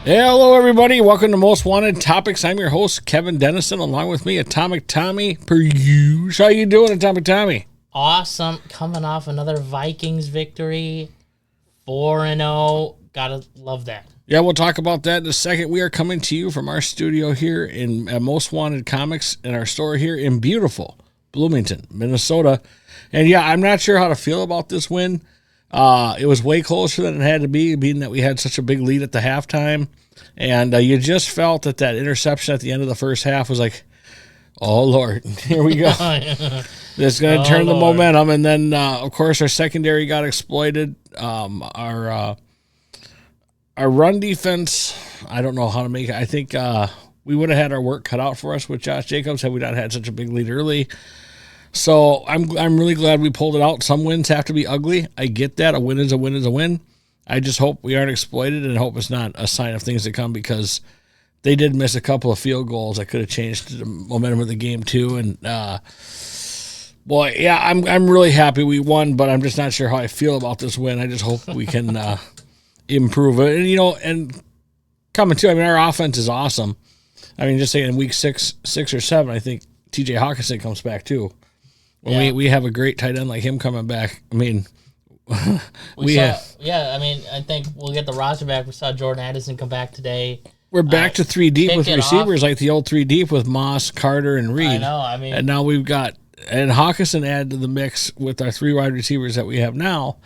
Hey, hello, everybody. Welcome to Most Wanted Topics. I'm your host, Kevin Dennison, along with me, Atomic Tommy Peruse. How you doing, Atomic Tommy? Awesome. Coming off another Vikings victory. 4-0. Gotta love that. Yeah, we'll talk about that in a second. We are coming to you from our studio here in Most Wanted Comics in our store here in beautiful Bloomington, Minnesota. And yeah, I'm not sure how to feel about this win. It was way closer than it had to be, being that we had such a big lead at the halftime. And you just felt that interception at the end of the first half was like, oh, Lord, here we go. It's going to turn the momentum. And then, of course, our secondary got exploited. Our run defense, I don't know how to make it. I think we would have had our work cut out for us with Josh Jacobs had we not had such a big lead early. So I'm really glad we pulled it out. Some wins have to be ugly. I get that. A win is a win is a win. I just hope we aren't exploited and hope it's not a sign of things to come, because they did miss a couple of field goals that could have changed the momentum of the game too. And boy, yeah, I'm really happy we won, but I'm just not sure how I feel about this win. I just hope we can improve it. And and coming to, I mean, our offense is awesome. I mean, just saying in week six or seven, I think TJ Hawkinson comes back too. When we have a great tight end like him coming back, I mean, I think we'll get the roster back. We saw Jordan Addison come back today. We're back to 3 deep with receivers, like the old 3 deep with Moss, Carter, and Reed. And now we've got Hawkinson added to the mix with our 3 wide receivers that we have now.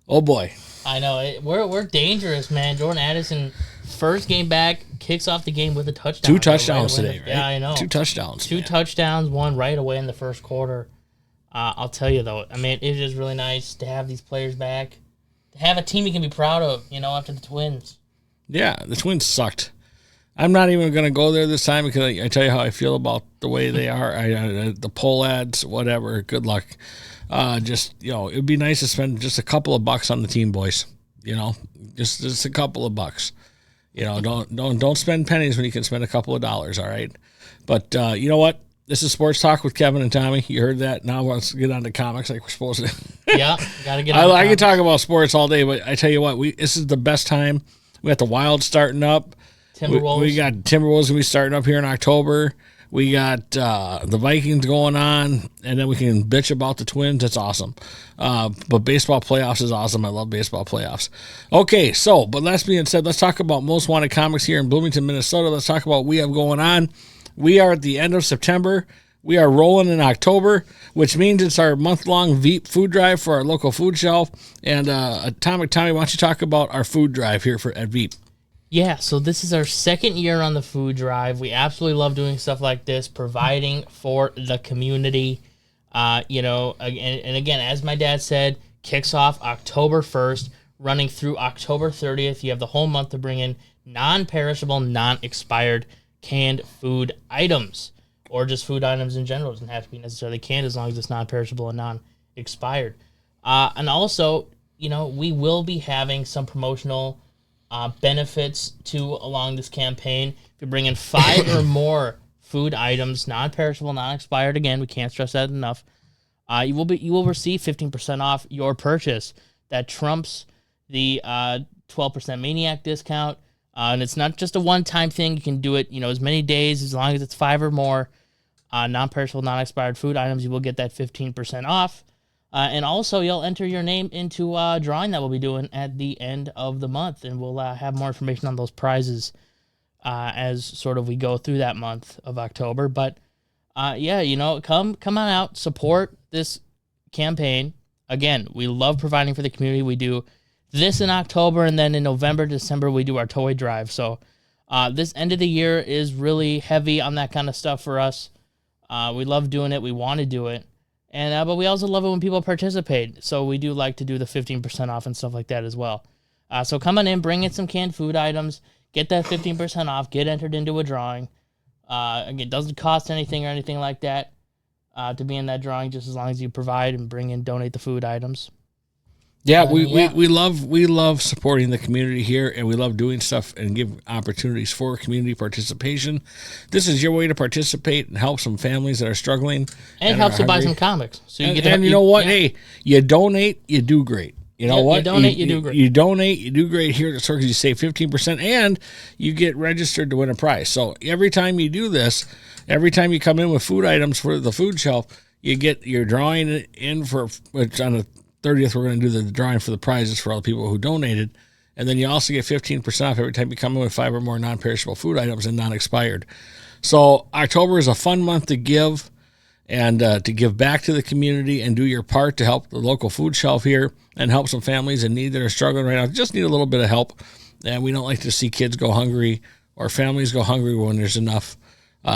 Oh boy, I know we're dangerous, man. Jordan Addison, first game back, kicks off the game with a touchdown. 2 touchdowns today, right? Yeah, I know. 2 touchdowns. 2 touchdowns, one right away in the first quarter. I'll tell you, though, I mean, it is really nice to have these players back, to have a team you can be proud of, after the Twins. Yeah, the Twins sucked. I'm not even going to go there this time, because I tell you how I feel about the way they are. The poll ads, whatever, good luck. It would be nice to spend just a couple of bucks on the team, boys. Just a couple of bucks. Don't spend pennies when you can spend a couple of dollars, all right? But you know what? This is Sports Talk with Kevin and Tommy. You heard that. Now let's get on to comics like we're supposed to. Yeah, got to get on I can talk about sports all day, but I tell you what, this is the best time. We got the Wild starting up. Timberwolves. We got Timberwolves going to be starting up here in October. We got the Vikings going on, and then we can bitch about the Twins. That's awesome. But baseball playoffs is awesome. I love baseball playoffs. Okay, but that being said, let's talk about Most Wanted Comics here in Bloomington, Minnesota. Let's talk about what we have going on. We are at the end of September. We are rolling in October, which means it's our month-long Veep food drive for our local food shelf. And Atomic Tommy, why don't you talk about our food drive here at Veep? Yeah, so this is our second year on the food drive. We absolutely love doing stuff like this, providing for the community. And again, as my dad said, kicks off October 1st, running through October 30th. You have the whole month to bring in non-perishable, non-expired canned food items, or just food items in general. It doesn't have to be necessarily canned as long as it's non-perishable and non-expired. And also, we will be having some promotional benefits along this campaign. If you bring in 5 or more food items, non-perishable, non-expired, again, we can't stress that enough, you will receive 15% off your purchase. That trumps the 12% Maniac discount. And it's not just a one-time thing. You can do it, as many days, as long as it's 5 or more non-perishable, non-expired food items. You will get that 15% off. And also, you'll enter your name into a drawing that we'll be doing at the end of the month. And we'll have more information on those prizes as sort of we go through that month of October. But, come on out, support this campaign. Again, we love providing for the community. We do this in October, and then in November, December, we do our toy drive. So this end of the year is really heavy on that kind of stuff for us. We love doing it. We want to do it. And but we also love it when people participate. So we do like to do the 15% off and stuff like that as well. So come on in, bring in some canned food items, get that 15% off, get entered into a drawing. Again, it doesn't cost anything or anything like that to be in that drawing, just as long as you provide and donate the food items. Yeah, we love supporting the community here, and we love doing stuff and give opportunities for community participation. This is your way to participate and help some families that are struggling. And it helps to buy some comics. So you know what? Yeah. Hey, you donate, you do great. You know what? You donate, you do great. You donate, you do great here at the store because you save 15% and you get registered to win a prize. So every time you do this, every time you come in with food items for the food shelf, you're drawing it in for, which on the 30th, we're going to do the drawing for the prizes for all the people who donated. And then you also get 15% off every time you come in with 5 or more non-perishable food items and non-expired. So October is a fun month to give and to give back to the community and do your part to help the local food shelf here and help some families in need that are struggling right now. Just need a little bit of help. And we don't like to see kids go hungry or families go hungry when there's enough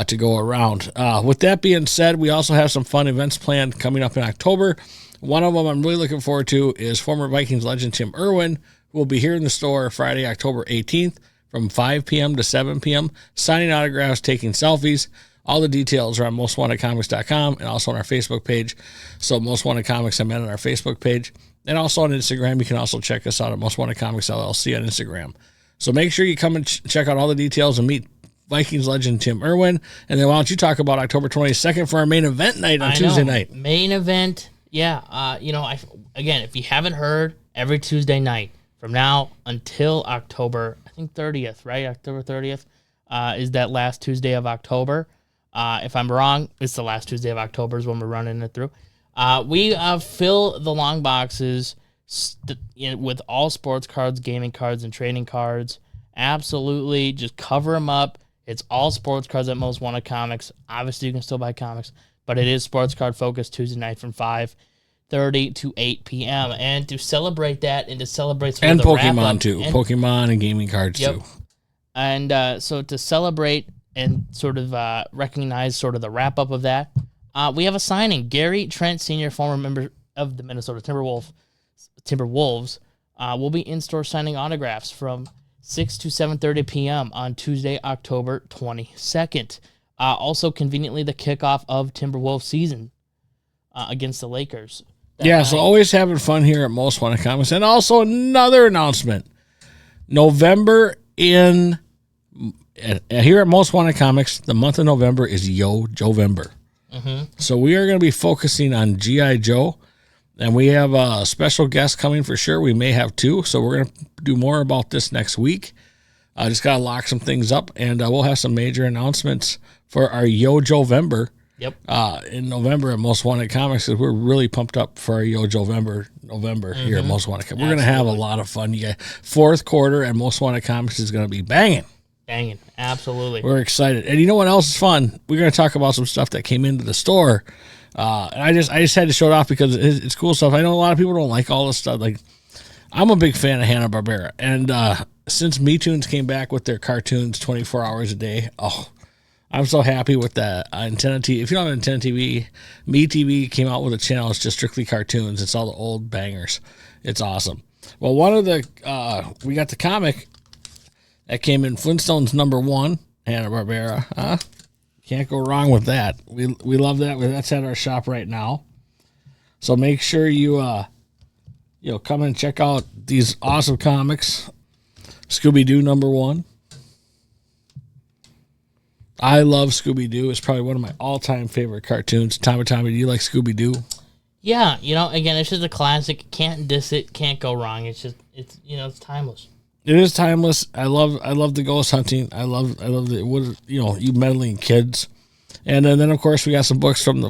to go around. With that being said, we also have some fun events planned coming up in October. One of them I'm really looking forward to is former Vikings legend Tim Irwin, who will be here in the store Friday, October 18th from 5 p.m. to 7 p.m., signing autographs, taking selfies. All the details are on mostwantedcomics.com and also on our Facebook page. So Most Wanted Comics, I'm on our Facebook page. And also on Instagram, you can also check us out at Most Wanted Comics LLC on Instagram. So make sure you come and check out all the details and meet Vikings legend Tim Irwin. And then why don't you talk about October 22nd for our main event night on Tuesday night? Main event, yeah. Again, if you haven't heard, every Tuesday night from now until October, I think 30th, right? October 30th is that last Tuesday of October. If I'm wrong, it's the last Tuesday of October is when we're running it through. We fill the long boxes with all sports cards, gaming cards, and trading cards. Absolutely, just cover them up. It's all sports cards at Most Wanted Comics. Obviously, you can still buy comics, but it is sports card focused Tuesday night from 5:30 to 8 p.m. And to celebrate that and to celebrate some and of the Pokemon too. Pokemon and gaming cards too. And so to celebrate and sort of recognize sort of the wrap up of that, we have a signing. Gary Trent Sr., former member of the Minnesota Timberwolves, will be in-store signing autographs from 6 to 7:30 p.m. on Tuesday, October 22nd. Also, conveniently, the kickoff of Timberwolves season against the Lakers. So always having fun here at Most Wanted Comics. And also another announcement. November here at Most Wanted Comics, the month of November is Yo-Jovember. Mm-hmm. So we are going to be focusing on G.I. Joe. And we have a special guest coming for sure. We may have 2. So we're going to do more about this next week. I just got to lock some things up. And we'll have some major announcements for our Yo-Jovember. Yep. In November at Most Wanted Comics, because we're really pumped up for our Yo-Jovember here at Most Wanted Comics. We're going to have a lot of fun. You got fourth quarter and Most Wanted Comics is going to be banging. Banging. Absolutely. We're excited. And you know what else is fun? We're going to talk about some stuff that came into the store. And I just had to show it off because it's cool stuff. I know a lot of people don't like all this stuff. Like, I'm a big fan of Hanna-Barbera. And since MeToons came back with their cartoons 24 hours a day, I'm so happy with that. Antenna TV. If you don't have Antenna TV, MeTV came out with a channel. It's just strictly cartoons. It's all the old bangers. It's awesome. Well, one of the we got the comic that came in Flintstones #1, Hanna-Barbera. Can't go wrong with that. We love that. That's at our shop right now. So make sure you come and check out these awesome comics. Scooby-Doo #1. I love Scooby-Doo. It's probably one of my all-time favorite cartoons. Tommy, do you like Scooby-Doo? Yeah, again, it's just a classic. Can't diss it. Can't go wrong. It's timeless. It is timeless. I love the ghost hunting. I love the you meddling kids. And then of course we got some books from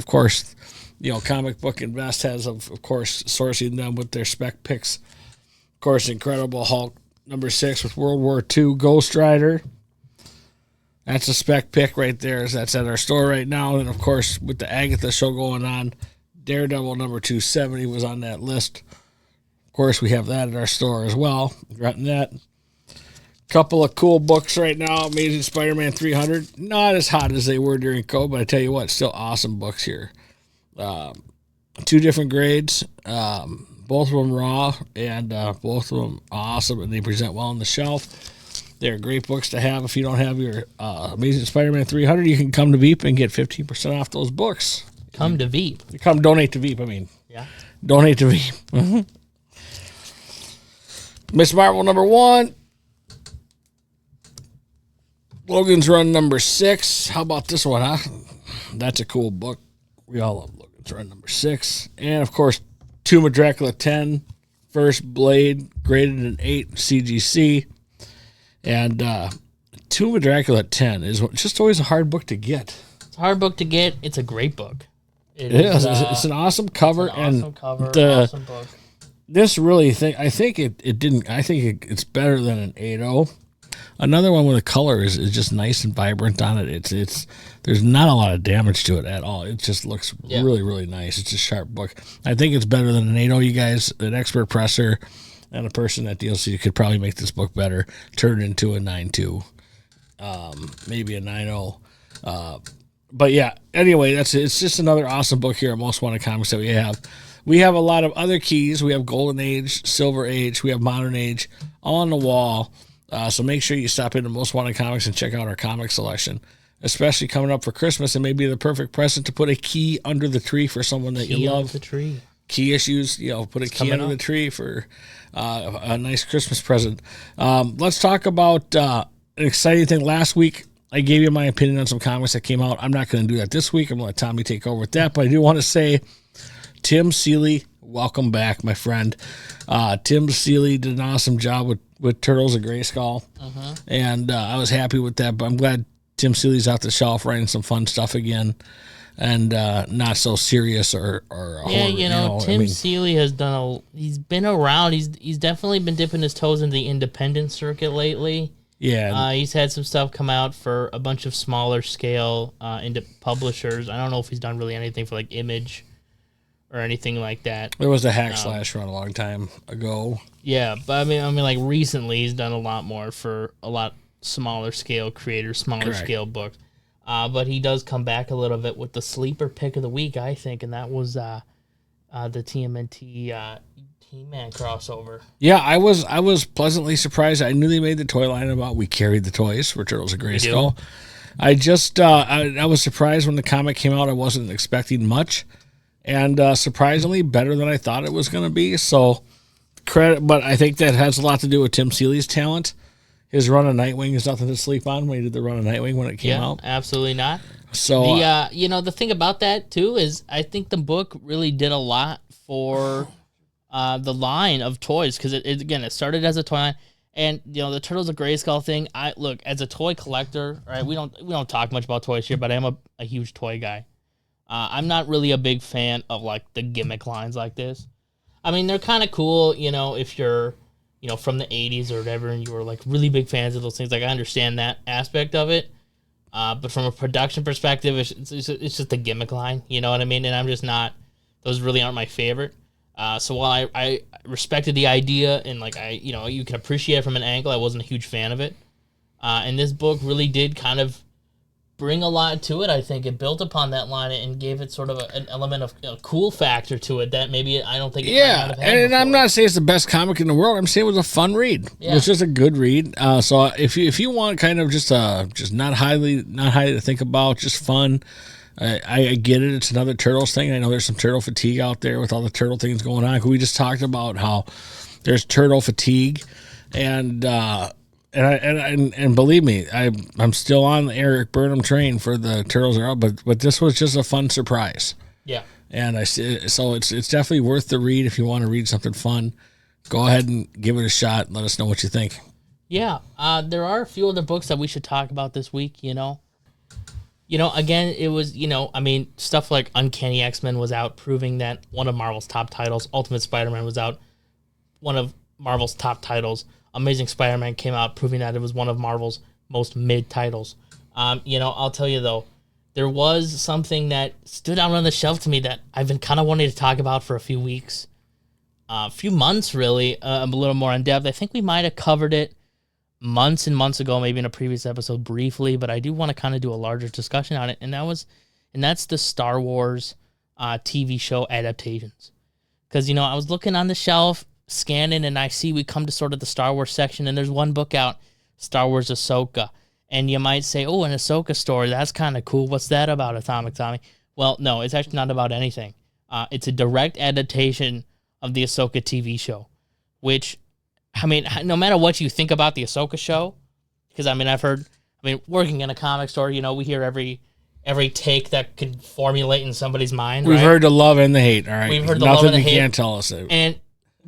Comic Book Invest has of course sourcing them with their spec picks. Of course, Incredible Hulk #6 with World War II Ghost Rider. That's a spec pick right there. That's at our store right now. And of course, with the Agatha show going on, Daredevil #270 was on that list. Of course, we have that at our store as well. Gotten that. Couple of cool books right now. Amazing Spider-Man 300. Not as hot as they were during COVID, but I tell you what, still awesome books here. 2 different grades. Both of them raw, and both of them awesome, and they present well on the shelf. They're great books to have. If you don't have your Amazing Spider-Man 300, you can come to Veep and get 15% off those books. Come to Veep. Come donate to Veep, I mean. Yeah. Donate to Veep. Mm-hmm. Miss Marvel #1. Logan's Run #6. How about this one, huh? That's a cool book. We all love Logan's Run #6. And, of course, Tomb of Dracula 10. First Blade, graded an 8 CGC. And Tomb of Dracula at 10 is just always a hard book to get. It's a hard book to get. It's a great book. It is. It's an awesome cover. Awesome awesome book. This really I think it's better than an 8.0. Another one with the color is just nice and vibrant on it. It's there's not a lot of damage to it at all. It just looks really, really nice. It's a sharp book. I think it's better than an 8.0. You guys, an expert presser and a person at DLC could probably make this book better, turn it into a 9.2, maybe a 9.0. But yeah, anyway, it's just another awesome book here at Most Wanted Comics that we have. We have a lot of other keys. We have Golden Age, Silver Age, we have Modern Age, all on the wall. So make sure you stop into Most Wanted Comics and check out our comic selection, especially coming up for Christmas. And maybe the perfect present to put a key under the tree for someone that you love. The tree. Key issues, put a key under the tree for a nice Christmas present. Let's talk about an exciting thing. Last week, I gave you my opinion on some comics that came out. I'm not going to do that this week. I'm going to let Tommy take over with that. But I do want to say, Tim Seeley, welcome back, my friend. Tim Seeley did an awesome job with Turtles of Grayskull, and I was happy with that. But I'm glad Tim Seeley's off the shelf writing some fun stuff again, and not so serious or horror, Tim Seeley has he's been around. He's definitely been dipping his toes in the independent circuit lately. Yeah, he's had some stuff come out for a bunch of smaller scale into publishers. I don't know if he's done really anything for like Image or anything like that. There was a Hack Slash run a long time ago. Yeah, but I mean, like recently he's done a lot more for a lot smaller scale creators, smaller scale books. But he does come back a little bit with the sleeper pick of the week, I think, and that was the TMNT He-Man crossover. Yeah, I was pleasantly surprised. I knew they made the toy line about We Carried the Toys for Turtles of Grayskull. I just I was surprised when the comic came out. I wasn't expecting much. And surprisingly better than I thought it was going to be. So credit, but I think that has a lot to do with Tim Seeley's talent. His run of Nightwing is nothing to sleep on when he did the run of Nightwing when it came out. Absolutely not. So the thing about that too is I think the book really did a lot for the line of toys because it started as a toy line. And the Turtles of Grayskull thing. I look as a toy collector. Right, we don't talk much about toys here, but I am a huge toy guy. I'm not really a big fan of like the gimmick lines like this. I mean, they're kind of cool, if you're, from the 80s or whatever, and you were like really big fans of those things. Like I understand that aspect of it. But from a production perspective, it's just a gimmick line, you know what I mean? And I'm just not, those really aren't my favorite. So while I respected the idea and like you can appreciate it from an angle, I wasn't a huge fan of it. And this book really did kind of bring a lot to it. I think it built upon that line and gave it sort of an element of cool factor to it that maybe I don't think it might not have had and before. I'm not saying it's the best comic in the world. I'm saying it was a fun read. Yeah. It was just a good read. So if you want kind of just not highly to think about, just fun. I get it. It's another Turtles thing. I know there's some turtle fatigue out there with all the turtle things going on. We just talked about how there's turtle fatigue, and believe me, I'm still on the Eric Burnham train for the Turtles Are Out, but this was just a fun surprise. Yeah. And so it's definitely worth the read if you want to read something fun. Go ahead and give it a shot. And let us know what you think. Yeah. There are a few other books that we should talk about this week. Again, it was stuff like Uncanny X-Men was out, proving that one of Marvel's top titles. Ultimate Spider-Man was out, one of Marvel's top titles. Amazing Spider-Man came out, proving that it was one of Marvel's most mid titles. I'll tell you though, there was something that stood out on the shelf to me that I've been kind of wanting to talk about for a few weeks, a few months really, a little more in depth. I think we might have covered it months and months ago, maybe in a previous episode briefly, but I do want to kind of do a larger discussion on it, and that's the Star Wars TV show adaptations. Because I was looking on the shelf, scanning, and I see we come to sort of the Star Wars section, and there's one book out, Star Wars Ahsoka. And you might say, oh, an Ahsoka story, that's kind of cool. What's that about, Atomic Tommy? Well, no, it's actually not about anything. It's a direct adaptation of the Ahsoka TV show, which, no matter what you think about the Ahsoka show, because, working in a comic store, we hear every take that could formulate in somebody's mind. We've heard the love and the hate, all right? We've heard the love and the hate. Nothing you can't tell us. And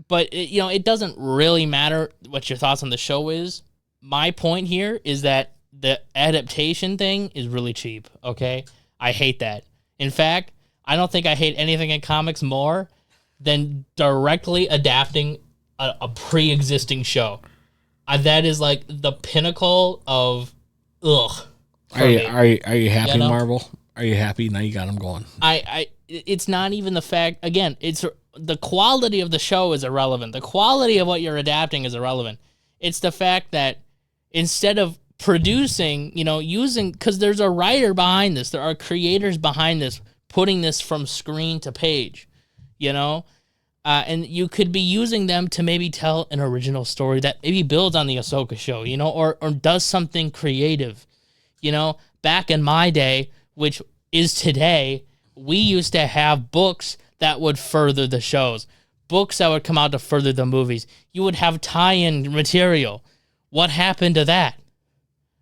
but it doesn't really matter what your thoughts on the show is. My point here is that the adaptation thing is really cheap. Okay, I hate that. In fact, I don't think I hate anything in comics more than directly adapting a pre-existing show. That is like the pinnacle of ugh. Are you happy, Marvel? Are you happy now? You got them going. It's not even the fact. Again, it's the quality of the show is irrelevant. The quality of what you're adapting is irrelevant. It's the fact that instead of producing, using, because there's a writer behind this, there are creators behind this, putting this from screen to page, and you could be using them to maybe tell an original story that maybe builds on the Ahsoka show, or does something creative. Back in my day, which is today, we used to have books that would further the shows, books that would come out to further the movies. You would have tie-in material. What happened to that?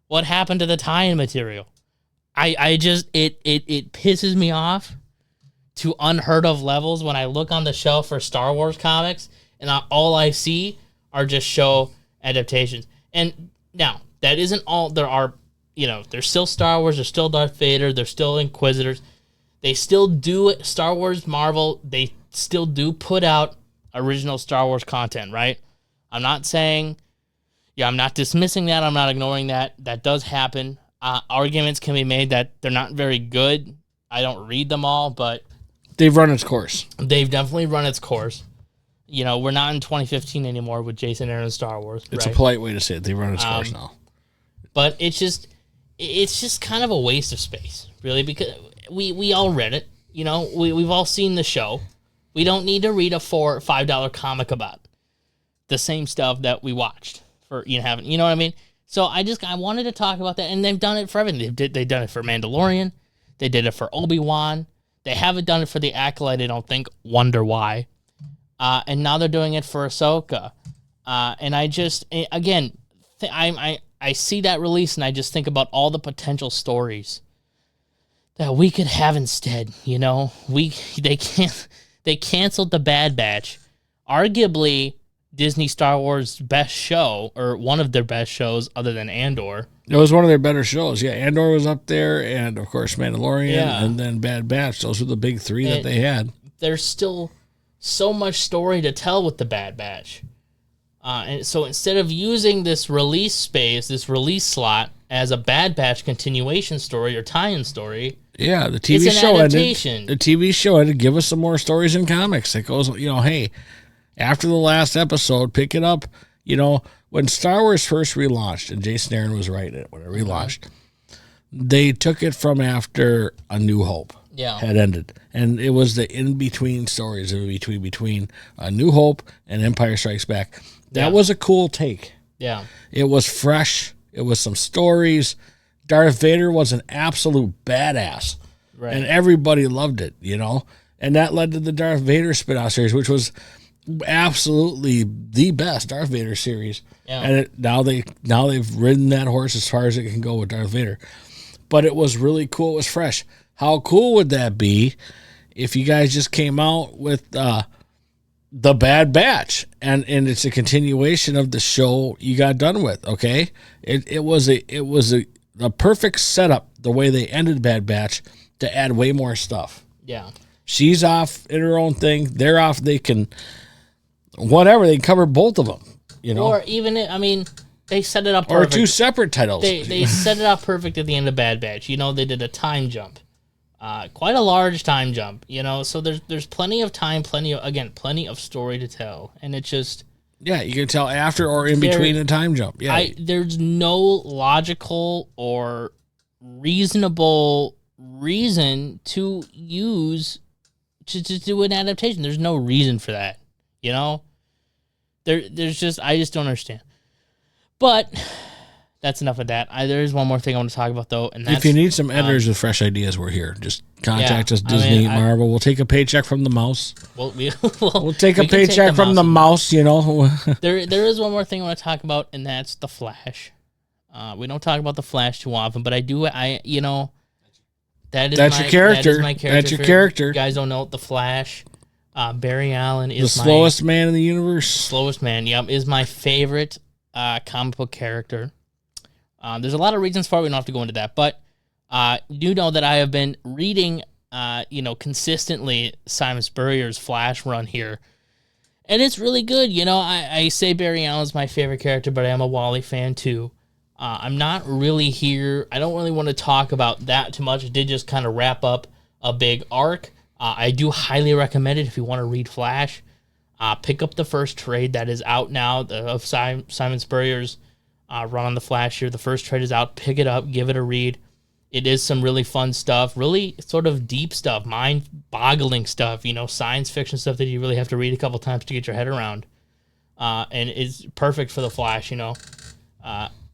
What happened to the tie-in material? I just, it pisses me off to unheard of levels when I look on the shelf for Star Wars comics and all I see are just show adaptations. And now, that isn't all. There are, there's still Star Wars, there's still Darth Vader, there's still Inquisitors. They still do Star Wars, Marvel, they still do put out original Star Wars content, right? I'm not saying, I'm not dismissing that, I'm not ignoring that. That does happen. Arguments can be made that they're not very good. I don't read them all, but they've run its course. They've definitely run its course. We're not in 2015 anymore with Jason Aaron's Star Wars. It's a polite way to say it. They've run its course now. But it's just kind of a waste of space, really, because we all read it. We've all seen the show. We don't need to read a $4 or $5 comic about the same stuff that we watched for haven't. You know what I mean? So I wanted to talk about that, and they've done it for everything. They've done it for Mandalorian. They did it for Obi-Wan. They haven't done it for the Acolyte, I don't think. Wonder why. And now they're doing it for Ahsoka. And I just, again, I see that release, and I just think about all the potential stories that we could have instead. They canceled the Bad Batch, arguably Disney Star Wars best show, or one of their best shows other than Andor. It was one of their better shows. Yeah, Andor was up there, and of course Mandalorian, and then Bad Batch. Those were the big three that they had. There's still so much story to tell with the Bad Batch. And so instead of using this release space, this release slot, as a Bad Batch continuation story or tie-in story, the TV show adaptation. The TV show had to give us some more stories in comics. It goes, hey, after the last episode, pick it up. When Star Wars first relaunched, and Jason Aaron was writing it when it relaunched, they took it from after A New Hope had ended. And it was the in-between stories, between A New Hope and Empire Strikes Back. That was a cool take. Yeah. It was fresh. It was some stories. Darth Vader was an absolute badass. Right. And everybody loved it, And that led to the Darth Vader spin-off series, which was absolutely the best Darth Vader series. Yeah. And now they've ridden that horse as far as it can go with Darth Vader. But it was really cool. It was fresh. How cool would that be if you guys just came out with the Bad Batch, and it's a continuation of the show you got done with? Okay, it was a perfect setup the way they ended Bad Batch to add way more stuff. Yeah, she's off in her own thing. They're off. They can whatever. They can cover both of them. Or even they set it up perfect. Or two separate titles. They set it up perfect at the end of Bad Batch. They did a time jump. Quite a large time jump, so there's plenty of time, plenty of story to tell, and it just you can tell after or in between a time jump. There's no logical or reasonable reason to use to do an adaptation. There's no reason for that, There's just, I just don't understand. But that's enough of that. There is one more thing I want to talk about, though, and that's, if you need some editors with fresh ideas, we're here. Just contact us, Disney, Marvel. We'll take a paycheck from the mouse. We'll take a paycheck from the mouse. There is one more thing I want to talk about, and that's the Flash. We don't talk about the Flash too often, but I do. That's your character. That's your character. You guys don't know the Flash. Barry Allen The is slowest man in the universe. slowest man. Yep, is my favorite comic book character. There's a lot of reasons for it. We don't have to go into that, but do know that I have been reading, consistently Simon Spurrier's Flash run here, and it's really good. I say Barry Allen's my favorite character, but I am a Wally fan too. I'm not really here. I don't really want to talk about that too much. It did just kind of wrap up a big arc. I do highly recommend it if you want to read Flash. Pick up the first trade that is out now of Simon Spurrier's run on the Flash here. The first trade is out. Pick it up. Give it a read. It is some really fun stuff, really sort of deep stuff, mind-boggling stuff, science fiction stuff that you really have to read a couple times to get your head around. And it's perfect for the Flash, and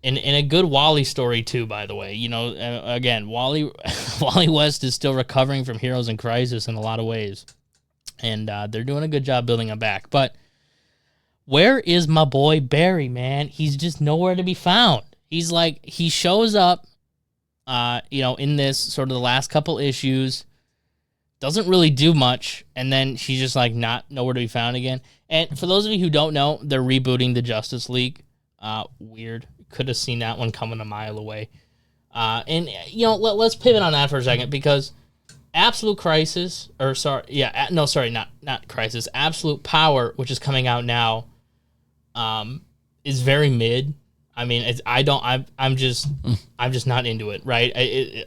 a good Wally story too, by the way. Again, Wally West is still recovering from Heroes in Crisis in a lot of ways, and they're doing a good job building him back. But where is my boy Barry, man? He's just nowhere to be found. He shows up, in this sort of the last couple issues, doesn't really do much, and then she's just nowhere to be found again. And for those of you who don't know, they're rebooting the Justice League. Weird. Could have seen that one coming a mile away. Let's pivot on that for a second, because Absolute Crisis, not Crisis, Absolute Power, which is coming out now, is very mid. I mean, I'm just not into it, right?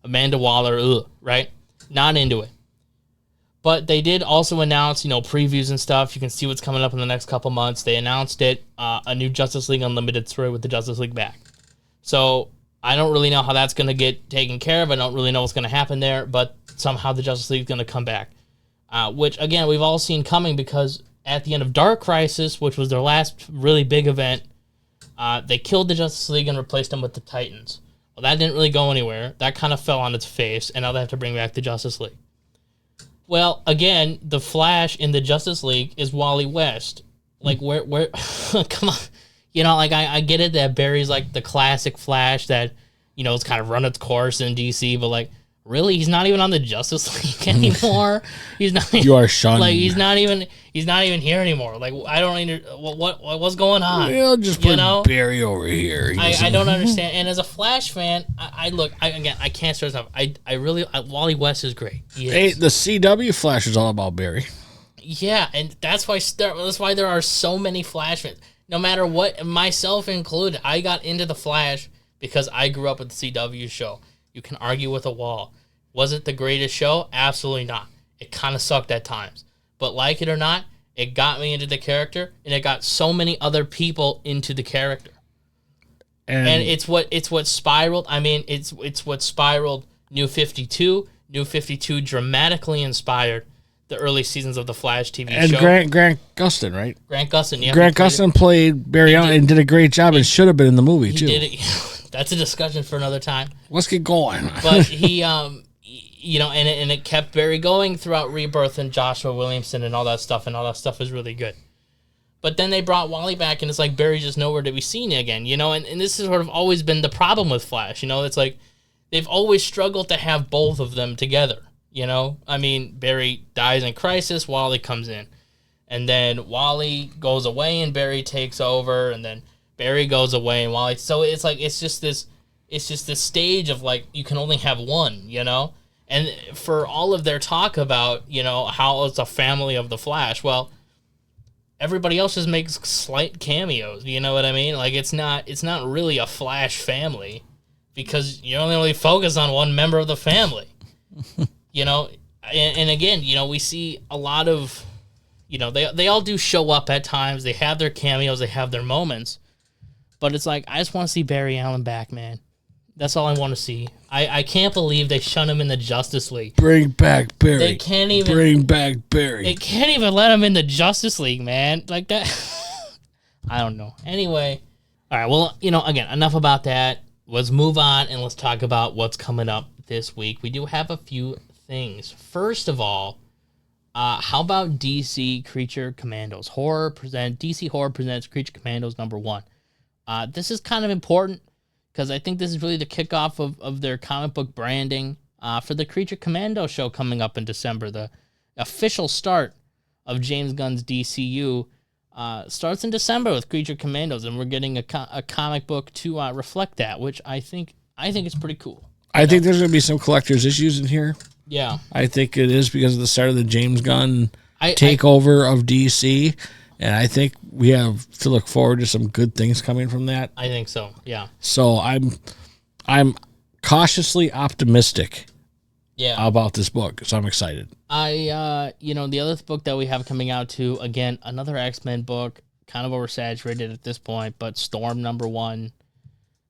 Amanda Waller, right? Not into it. But they did also announce, previews and stuff. You can see what's coming up in the next couple months. They announced it, a new Justice League Unlimited story with the Justice League back. So I don't really know how that's going to get taken care of. I don't really know what's going to happen there, but somehow the Justice League is going to come back. Which, again, we've all seen coming, because at the end of Dark Crisis, which was their last really big event, they killed the Justice League and replaced them with the Titans. Well, that didn't really go anywhere. That kind of fell on its face, and now they have to bring back the Justice League. Well, again, the Flash in the Justice League is Wally West. Where come on. I get it that Barry's the classic Flash that, it's kind of run its course in DC, but really, he's not even on the Justice League anymore. He's not. You are shunned. He's not even here anymore. I don't what's going on. We'll just put Barry over here. I don't understand. And as a Flash fan, I can't stress enough. Wally West is great. Hey, the CW Flash is all about Barry. Yeah, and that's why there are so many Flash fans. No matter what, myself included, I got into the Flash because I grew up with the CW show. You can argue with a wall. Was it the greatest show? Absolutely not. It kind of sucked at times. But like it or not, it got me into the character, and it got so many other people into the character. And it's what spiraled. I mean, it's what spiraled New 52. New 52 dramatically inspired the early seasons of the Flash TV show. And Grant Gustin, right? Grant Gustin, yeah. Grant Gustin played Barry Allen and did a great job, and should have been in the movie too. He did it. That's a discussion for another time. Let's get going. But he, and it kept Barry going throughout Rebirth and Joshua Williamson and all that stuff is really good. But then they brought Wally back, and it's Barry's just nowhere to be seen again, and this has sort of always been the problem with Flash, it's they've always struggled to have both of them together, I mean, Barry dies in Crisis, Wally comes in, and then Wally goes away and Barry takes over, and then Barry goes away and Wally, so it's just this stage of you can only have one, and for all of their talk about, how it's a family of the Flash, well, everybody else just makes slight cameos, you know what I mean? It's not really a Flash family, because you only really focus on one member of the family, and again, we see a lot of, they all do show up at times, they have their cameos, they have their moments, but it's I just want to see Barry Allen back, man. That's all I want to see. I can't believe they shun him in the Justice League. Bring back Barry. They can't even bring back Barry. They can't even let him in the Justice League, man. That. I don't know. Anyway, all right. Well, again, enough about that. Let's move on and let's talk about what's coming up this week. We do have a few things. First of all, how about DC Creature Commandos? DC Horror presents Creature Commandos #1. This is kind of important, because I think this is really the kickoff of their comic book branding for the Creature Commando show coming up in December, the official start of James Gunn's DCU starts in December with Creature Commandos, and we're getting a comic book to reflect that, which I think is pretty cool. I think there's going to be some collector's issues in here. Yeah. I think it is because of the start of the James Gunn takeover of DC, and I think we have to look forward to some good things coming from that. I think so, yeah. So I'm cautiously optimistic about this book, so I'm excited. The other book that we have coming out too, again, another X-Men book, kind of oversaturated at this point, but Storm #1.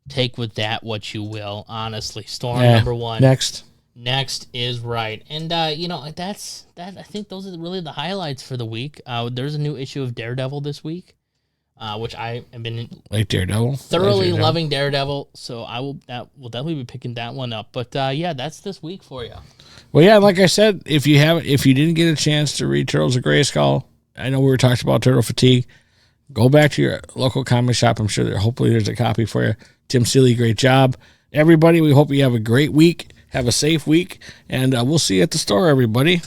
Take with that what you will, honestly. Storm #1. Next is right. And, that's that. I think those are really the highlights for the week. There's a new issue of Daredevil this week, which I have been thoroughly loving Daredevil. So we'll definitely be picking that one up. But, that's this week for you. Well, yeah, like I said, if you didn't get a chance to read Turtles of Grayskull, I know we were talking about Turtle Fatigue. Go back to your local comic shop. I'm sure hopefully there's a copy for you. Tim Seeley, great job. Everybody, we hope you have a great week. Have a safe week, and we'll see you at the store, everybody.